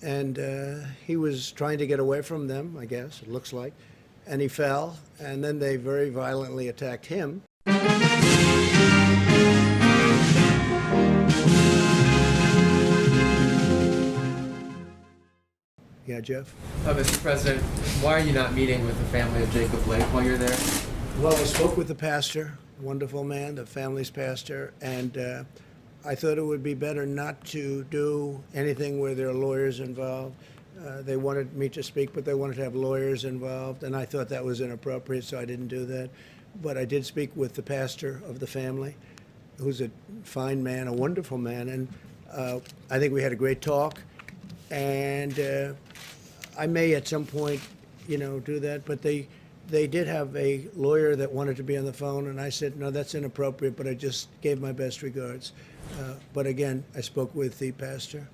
and he was trying to get away from them, I guess, it looks like, and he fell, and then they very violently attacked him. Yeah, Jeff? Mr. President, why are you not meeting with the family of Jacob Blake while you're there? Well, I spoke with the pastor, wonderful man, the family's pastor, and I thought it would be better not to do anything where there are lawyers involved. They wanted me to speak, but they wanted to have lawyers involved, and I thought that was inappropriate, so I didn't do that. But I did speak with the pastor of the family, who's a fine man, a wonderful man, and I think we had a great talk. And I may at some point, do that, but they did have a lawyer that wanted to be on the phone, and I said, no, that's inappropriate, but I just gave my best regards. But again, I spoke with the pastor.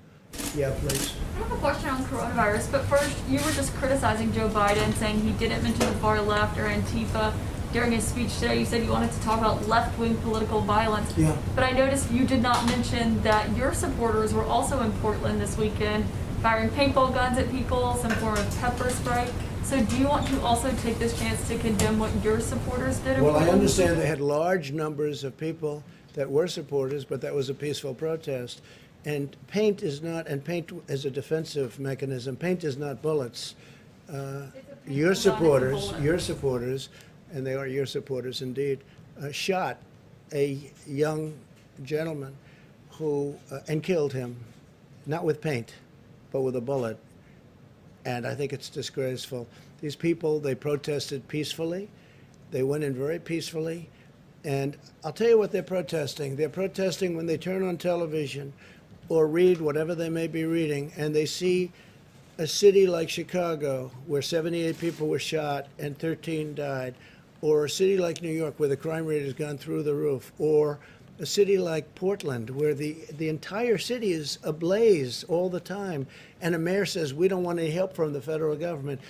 Yeah, please. I have a question on coronavirus, but first, you were just criticizing Joe Biden, saying he didn't mention the far left or Antifa during his speech today. You said you wanted to talk about left-wing political violence. Yeah. But I noticed you did not mention that your supporters were also in Portland this weekend, firing paintball guns at people, some form of pepper spray. So do you want to also take this chance to condemn what your supporters did? Well, I understand they had large numbers of people that were supporters, but that was a peaceful protest. And paint is not, and paint as a defensive mechanism, paint is not bullets. Your supporters, and they are your supporters indeed, shot a young gentleman who, and killed him, not with paint, but with a bullet. And I think it's disgraceful. These people, they protested peacefully. They went in very peacefully. And I'll tell you what they're protesting. They're protesting when they turn on television or read whatever they may be reading, and they see a city like Chicago where 78 people were shot and 13 died, or a city like New York where the crime rate has gone through the roof, or a city like Portland where the entire city is ablaze all the time, and a mayor says, we don't want any help from the federal government.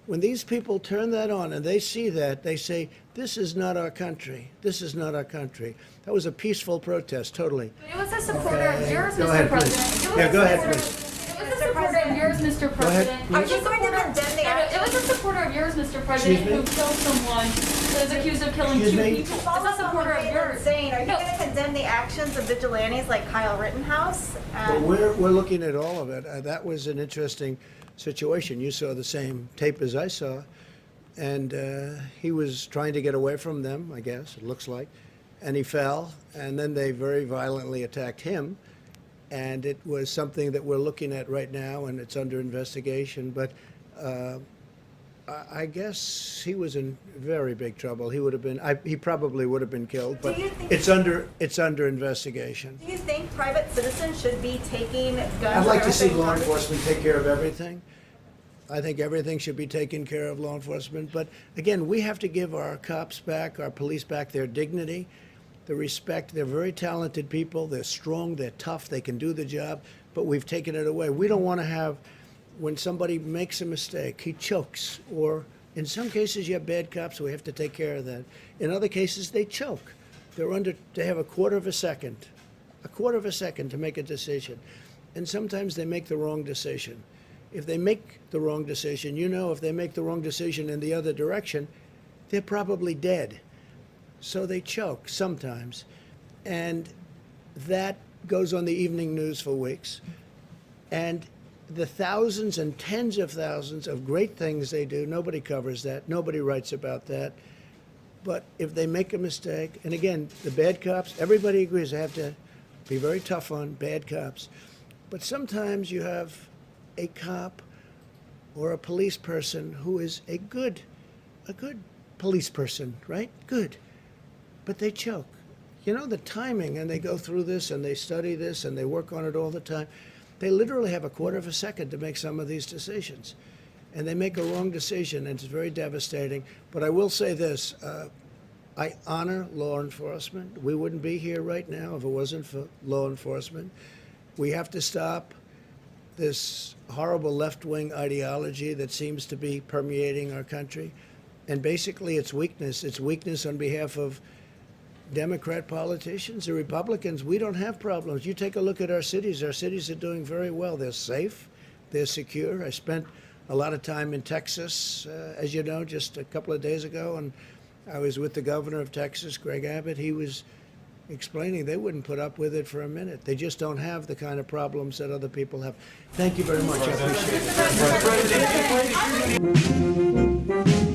When these people turn that on and they see that, they say, this is not our country. This is not our country. That was a peaceful protest, totally. It was a supporter of yours, Go Mr. ahead, President. please. Yeah, go ahead, please. It was a supporter of yours, Mr. President. Are you going to condemn the action? It was a supporter of yours, Mr. President, who killed someone that is accused of killing two people. It's a supporter of yours. Are you going to condemn the actions of vigilantes like Kyle Rittenhouse? Well, we're looking at all of it. That was an interesting situation. You saw the same tape as I saw, and he was trying to get away from them, I guess, it looks like, and he fell, and then they very violently attacked him, and it was something that we're looking at right now, and it's under investigation, but I guess he was in very big trouble. He would have been, he probably would have been killed, but it's under investigation. Do you think private citizens should be taking guns? I'd like to see law enforcement take care of everything. I think everything should be taken care of, law enforcement. But again, we have to give our cops back, our police back, their dignity, the respect. They're very talented people. They're strong. They're tough. They can do the job. But we've taken it away. We don't want to have, when somebody makes a mistake, he chokes. Or in some cases, you have bad cops. So we have to take care of that. In other cases, they choke. They have a quarter of a second to make a decision. And sometimes they make the wrong decision. If they make the wrong decision, if they make the wrong decision in the other direction, they're probably dead. So they choke sometimes. And that goes on the evening news for weeks. And the thousands and tens of thousands of great things they do, nobody covers that. Nobody writes about that. But if they make a mistake, and again, the bad cops, everybody agrees they have to be very tough on bad cops. But sometimes you have a cop or a police person who is a good police person, right? Good. But they choke. The timing, and they go through this and they study this and they work on it all the time. They literally have a quarter of a second to make some of these decisions. And they make a wrong decision, and it's very devastating. But I will say this, I honor law enforcement. We wouldn't be here right now if it wasn't for law enforcement. We have to stop this horrible left-wing ideology that seems to be permeating our country. And basically it's weakness. It's weakness on behalf of Democrat politicians. The Republicans, we don't have problems. You take a look at our cities. Our cities are doing very well. They're safe. They're secure. I spent a lot of time in Texas, as you know, just a couple of days ago, and I was with the governor of Texas, Greg Abbott. He was explaining they wouldn't put up with it for a minute. They just don't have the kind of problems that other people have. Thank you very much. I appreciate it.